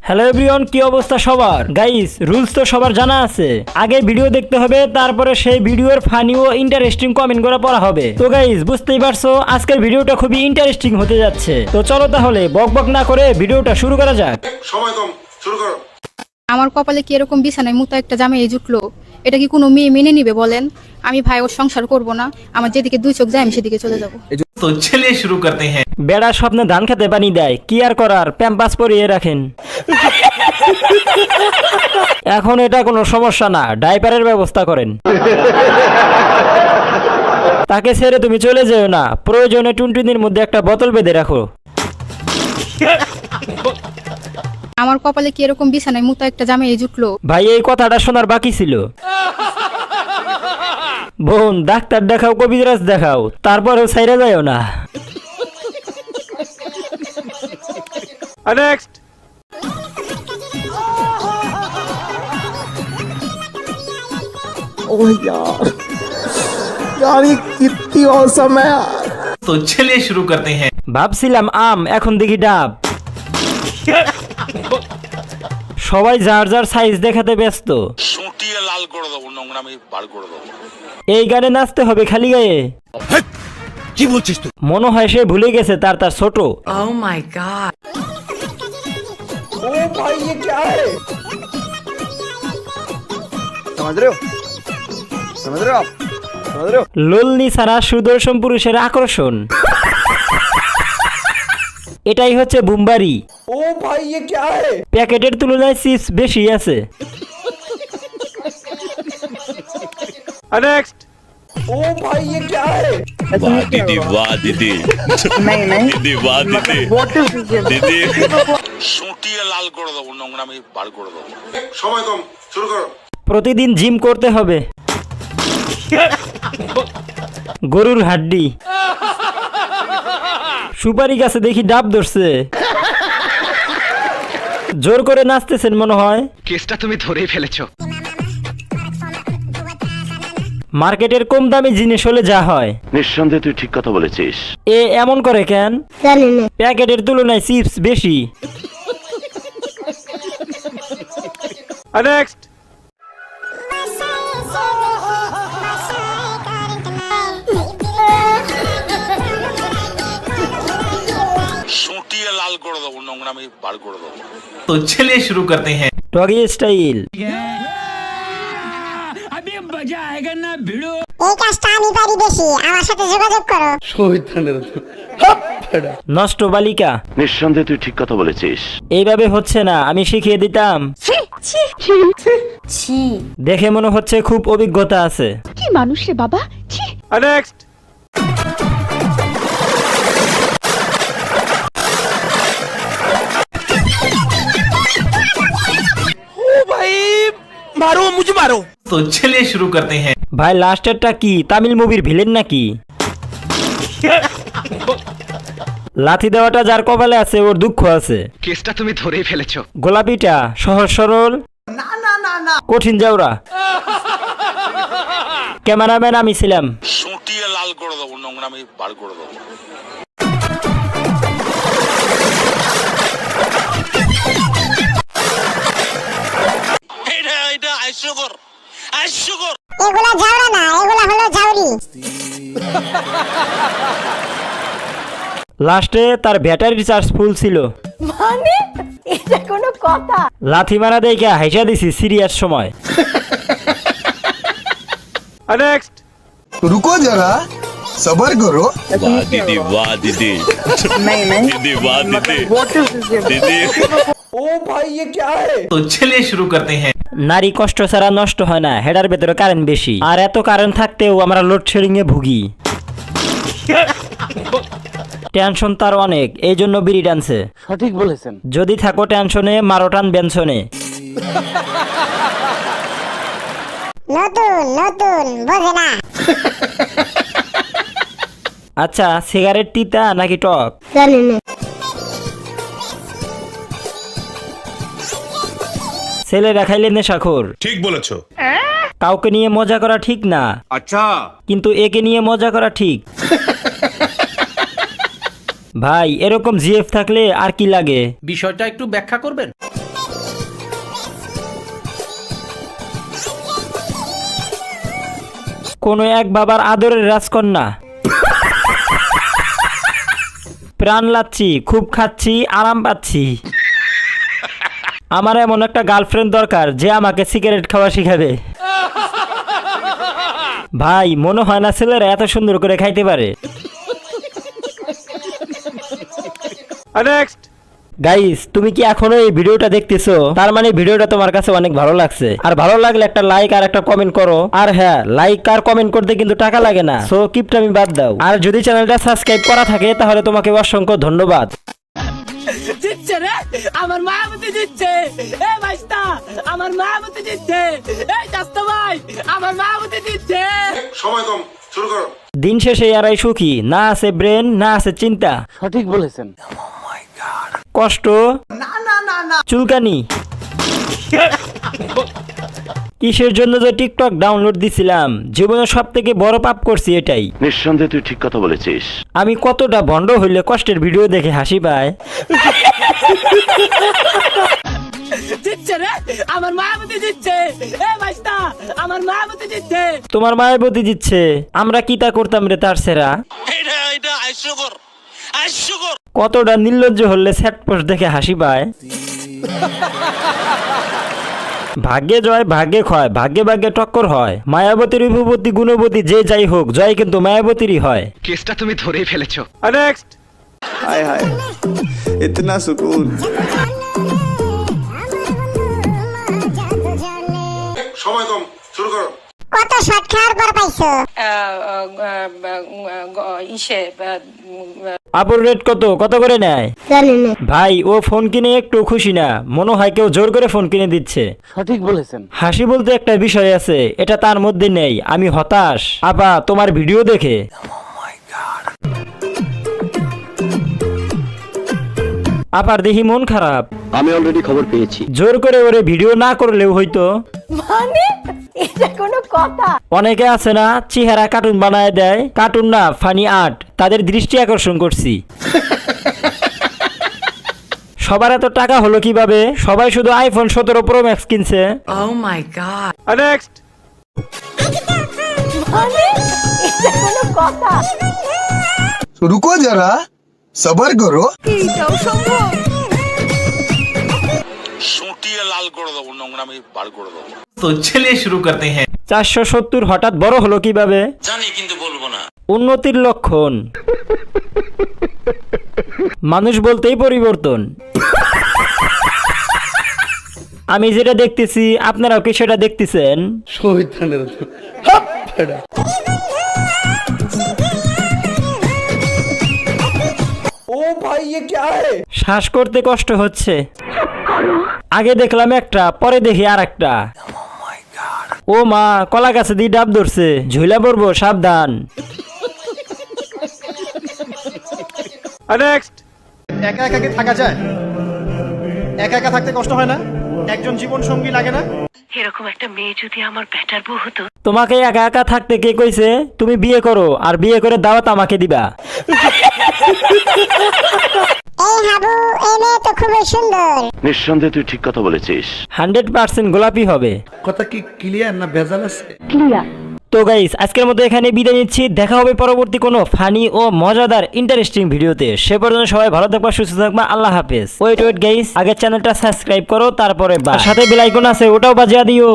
Hello everyone, কি অবস্থা সবার? গাইস, রুলস তো সবার জানা আছে। আগে ভিডিও দেখতে হবে, তারপরে সেই ভিডিওর ফানি ও ইন্টারেস্টিং কমেন্ট করে পড়া হবে। তো গাইস, বুঝতেই পারছো আজকের ভিডিওটা খুবই ইন্টারেস্টিং হতে যাচ্ছে। তো চলো তাহলে বক বক না করে ভিডিওটা শুরু করা যাক। সময় কম, শুরু করো। আমার কপালে কি এরকম বিছানায় মুতো একটা জামাই জুটলো? এটা কি কোনো মেয়ে মেনে নিবে বলেন? আমি ভাই ওর সংসার করব না। আমার যেদিকে দুই চোখ যায় আমি সেদিকে চলে যাব। তো চলিए शुरू करते हैं। বেড়া স্বপ্নে ধান খেতে পানি দেয়, কি আর করার, প্যাম্পাস পরিয়ে রাখেন। এখন এটা কোনো সমস্যা না, ডাইপারের ব্যবস্থা করেন। তাকে ছেড়ে তুমি চলে যেও না, প্রয়োজনে টুনটুনির মধ্যে একটা বোতল বেঁধে রাখো। আমার কপালে কি এরকম বিছানায় মুতো একটা জামাই জুটলো? ভাই, এই কথাটা শোনার বাকি ছিল। বোন, ডাক্তার দেখাও, কবিরাজ দেখাও, তারপরেও ছাইরা যায়ও না। নেক্সট। ओह यार ये कितनी औसम है यार। तो चलिए शुरू करते हैं। ভাবছিলাম আম, এখন দেখি ডাব। সবাই যার যার সাইজ দেখাতে ব্যস্ত। সুটিয়ে লাল করে দেবো, নোংরামি বার করে দেবো। এই গানে নাচতে হবে খালি গায়ে। কি বলছিস তুই? মনে হয় সে ভুলে গেছে তার ছোট। Oh my god. ओ भाई ये क्या है? समझ रहे हो? समझ रहे हो आप? समझ रहे हो? লোলনি ছাড়া সুদর্শন পুরুষের আকর্ষণ। এটাই হচ্ছে বুমবারি। ओ भाई ये क्या है? প্যাকেটের তুলনায় চিপস বেশি আছে। নেক্সট। ओ भाई ये क्या है? वाह दीदी, वाह दीदी, नहीं नहीं दीदी वाह दीदी, व्हाट इज दिस? दीदी। সুটিয়ে লাল করে দেবো, নোংরামি বার করে দেবো। সময় কম, শুরু করো। প্রতিদিন জিম করতে হবে। গরুর হাড্ডি। সুপারি গাছে দেখি ডাব ধরছে। জোর করে নাচতেছেন মনে হয়। কেসটা তুমি ধরেই ফেলেছো। মার্কেটের কম দামি জিনিস হলে যা হয়। নিঃসন্দেহে তুই ঠিক কথা বলেছিস। এ এমন করে কেন? প্যাকেটের তুলনায় চিপস বেশি। নেক্সট। সুটিয়ে লাল করে দেবো, নোংরামি বার করে দেবো। तो चलिए शुरू करते हैं। Doggy style. এই কাজটা আমি পারি বেশি, আমার সাথে যোগাযোগ করো। নষ্ট বালিকা। নিঃসন্দেহে তুই ঠিক কথা বলেছিস। এইভাবে হচ্ছে না, আমি শিখিয়ে দিতাম। দেখে মনে হচ্ছে খুব অভিজ্ঞতা আছে। কি মানুষ রে বাবা, ছি। নেক্সট। मारो मुझे मारो। तो चलिए शुरू करते हैं। ভাই, লাস্টেরটা কি তামিল মুভির ভিলেন নাকি? লাথি দেওয়াটা যার কপালে আছে ওর দুঃখ আছে। কেসটা তুমি ধরেই ফেলেছো। গোলাপিটা সহজ সরল, কঠিন যাওরা। ক্যামেরাম্যান আমি ছিলাম। সুটিয়ে লাল করে দেবো, নোংরামি বার করে দেবো। এটা হাস্যকর, হাস্যকর। এগুলা জাউরা না, এগুলা হলো জাউরি। লাস্টে তার ব্যাটারি চার্জ ফুল ছিল। মানে এটা কোনো কথা? লাথি মারা দেখে হাইসা দিছি সিরিয়াস সময়। নেক্সট। रुको जरा सबर करो। वाह दीदी, वाह दीदी, नहीं नहीं दीदी वाह दीदी, व्हाट इज दिस? दीदी। ओ भाई ये क्या है? तो चलिए शुरू करते हैं। নারী কষ্ট ছাড়া নষ্ট হয় না, হেডার ভেতরে কারেন্ট বেশি। আর এত কারেন্ট থাকতেও আমরা লোডশেডিং এ ভুগি। টেনশন তার অনেক, এই জন্য বিড়ি টানছে। সঠিক বলেছেন। যদি থাকো টেনশনে, মারো টান বেনশনে। নতুন নতুন বোঝে না। আচ্ছা, সিগারেট তিতা নাকি টক? জানি না। ছেলেরা খাইলে নেশাখোর। ঠিক বলেছো। কাউকে নিয়ে মজা করা ঠিক না, আচ্ছা কিন্তু একে নিয়ে মজা করা ঠিক। ভাই এরকম জিএফ থাকলে আর কি লাগে? বিষয়টা একটু ব্যাখ্যা করবেন? কোন এক বাবার আদরের রাজকন্যা, প্রাণ লাচ্ছি, খুব খাচ্ছি, আরাম পাচ্ছি। আমার এমন একটা গার্লফ্রেন্ড দরকার যে আমাকে সিগারেট খাওয়া শিখাবে। ভাই মনে হয় না ছেলেরা এত সুন্দর করে খাইতে পারে। নেক্সট। গাইস তুমি কি এখনো এই ভিডিওটা দেখতেছো? তার মানে ভিডিওটা তোমার কাছে অনেক ভালো লাগছে। আর ভালো লাগলে একটা লাইক আর একটা কমেন্ট করো। আর হ্যাঁ, লাইক আর কমেন্ট করতে কিন্তু টাকা লাগে না, সো কিপটামি বাদ দাও। আর যদি চ্যানেলটা সাবস্ক্রাইব করা থাকে তাহলে তোমাকে অসংখ্য ধন্যবাদ। দিচ্ছে রে আমার মায়াবতী দিচ্ছে, এ ভাইস্তা আমার মায়াবতী দিচ্ছে, এই চাস্তো ভাই আমার মায়াবতী দিচ্ছে। সময় কম, শুরু করো। দিন শেষে এরাই সুখী, না আছে ব্রেন, না আছে চিন্তা। সঠিক বলেছেন। কষ্ট, চুলকানি, কিসের জন্য যে টিকটক ডাউনলোড দিছিলাম, জীবনে সব থেকে বড় পাপ করছি এটাই। নিঃসন্দেহে তুই ঠিক কথা বলেছিস। আমি কতটা ভণ্ড হইলে কষ্টের ভিডিও দেখে হাসি পায়। দিচ্ছে রে আমার মায়াবতী দিচ্ছে, এ ভাইস্তা আমার মায়াবতী দিচ্ছে। তোমার মায়াবতী দিচ্ছে, আমরা কি তা করতাম রে তার সেরা। এটা হাস্যকর, হাস্যকর। কতটা নির্লজ্জ হলে স্যাট পোস্ট দেখে হাসি পায়। ভাগ্যে জয় ভাগ্যে ক্ষয়, ভাগ্যে ভাগ্যে টক্কর হয়। মায়াবতীর বিভূতি গুণবতী যে যাই হোক, জয় কিন্তু মায়াবতীরই হয়। केसটা তুমি ধরেই ফেলেছো। नेक्स्ट। हाय हाय, इतना सुकून। সময় কম, শুরু করো। কত শট খাওয়ার পর পাইছো? আপুর রেট কত কত করে নেয়? জানি না। ভাই ও ফোন কিনে একটু খুশি না, মনে হয় কেউ জোর করে ফোন কিনে দিচ্ছে। সঠিক বলেছেন। হাসি বলতে একটা বিষয় আছে, এটা তার মধ্যে নেই। আমি হতাশ আপা তোমার ভিডিও দেখে। আপার দেখি মন খারাপ। আমি অলরেডি খবর পেয়েছি। জোর করে ওরে ভিডিও না করলেও হয়তো। মানে এটা কোনো কথা? অনেকে আছে না চেহারা কার্টুন বানায় দেয়, কার্টুন না ফানি আর্ট, তাদের দৃষ্টি আকর্ষণ করছি। সবার এত টাকা হলো কিভাবে? সবাই শুধু আইফোন 17 প্রো ম্যাক্স কিনছে। Oh my god. नेक्स्ट। মানে এটা কোনো কথা? रुको जरा सबर करो। এইটাও সম্ভব? সুটিয়ে লাল করে দেবো, নোংরামি বার করে দেবো। तो चलिए शुरू करते हैं। 470 হঠাৎ বড় হলো কিভাবে? জানি কিন্তু বলবো না। উন্নতির লক্ষণ। মানুষ বলতেই পরিবর্তন। আমি যেটা দেখতেছি আপনারাও কি সেটা দেখতেছেন? ओ भाई ये क्या है? শ্বাস করতে কষ্ট হচ্ছে। আগে দেখলাম একটা, পরে দেখি আর একটা। ও মা, কলা গাছে দিয়ে ডাব ধরছে, ঝুলা পড়বো, সাবধান। नेक्स्ट। একা একা কি থাকা যায়? একা একা থাকতে কষ্ট হয় না? একজন জীবন সঙ্গী লাগে না? এরকম একটা মেয়ে যদি আমার ব্যাটার বউ হতো। তোমাকে একা একা থাকতে কে কইছে? তুমি বিয়ে করো, আর বিয়ে করে দাওয়াত আমাকে দিবা। এই হাবু, এই মেয়ে তো খুবই সুন্দর। নিঃসন্দেহে তুই ঠিক কথা বলেছিস। 100% গোলাপি হবে। কথা কি ক্লিয়ার না ভেজাল আছে? তো গাইস আজকের মতো এখানে বিদায় নিচ্ছি। দেখা হবে পরবর্তী কোনো ফানি ও মজাদার ইন্টারেস্টিং ভিডিওতে। সে পর্যন্ত সবাই ভালো থাকবা, সুস্থ থাকবা। আল্লাহ হাফেজ। ওয়েট গাইস, আগে চ্যানেলটা সাবস্ক্রাইব করো, তারপরে সাথে বেল আইকন আছে ওটাও বাজিয়ে দিও।